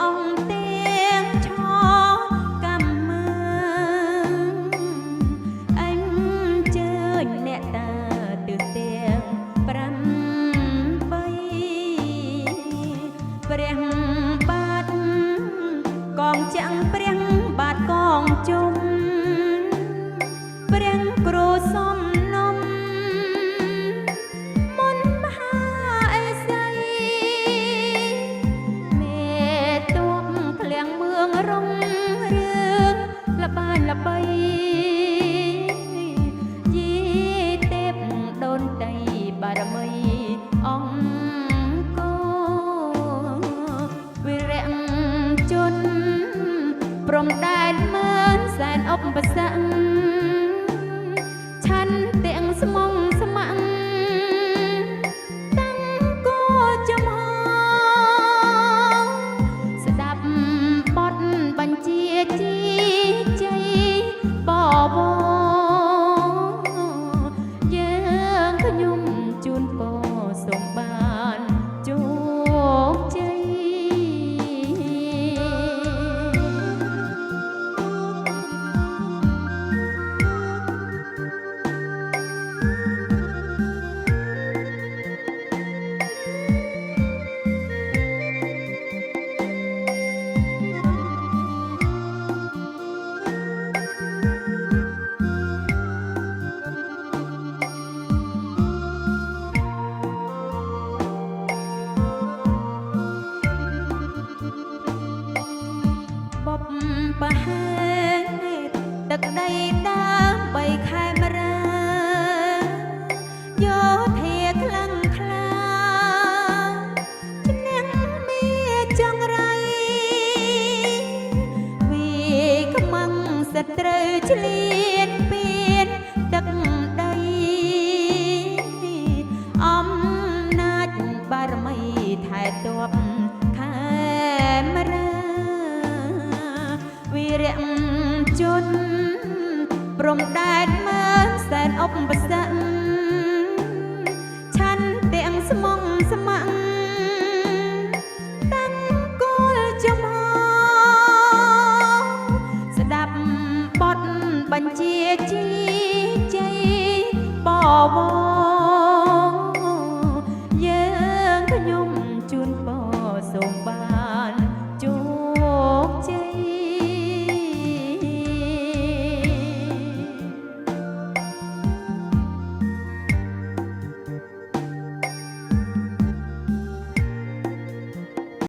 អង្គទាំងឆកំមើអញជើញអ្នកតាទិសទាំងប្រាំបីព្រះបាទកងចាំងព្រះបាទកងជុំព្រះគ្រូសំនំមុនមហាអេសីមេទួមឃ្លាំងមឿងរុងរឿងលបានល្បីយីទេពដូនតីបារមីអង្គវីរៈជនព្រំដែនមើលសែនឧបសគ្គឆាន់ទាំងស្មុងស្មាំងតាំងគោចំហស្ដាប់បទបញ្ជាជីជ័យបបយើងខ្ញុំជូនពរសូមបានជោគជ័យបបប្រហែលទឹកដីដើមបីខែមរាយោធាខ្លាំងខ្លាឈ្នះមាចង្រៃវាខ្មាំងសត្រូវឆ្លៀនពៀនទឹកដីអំណាចបារមីថែទាំ វីរៈជនព្រំដែនមើលសែនឧបសគ្គឆាន់ទាំងស្មុងស្មាំងតាំងគោលចំហស្ដាប់បទបញ្ជាជីជ័យបវរ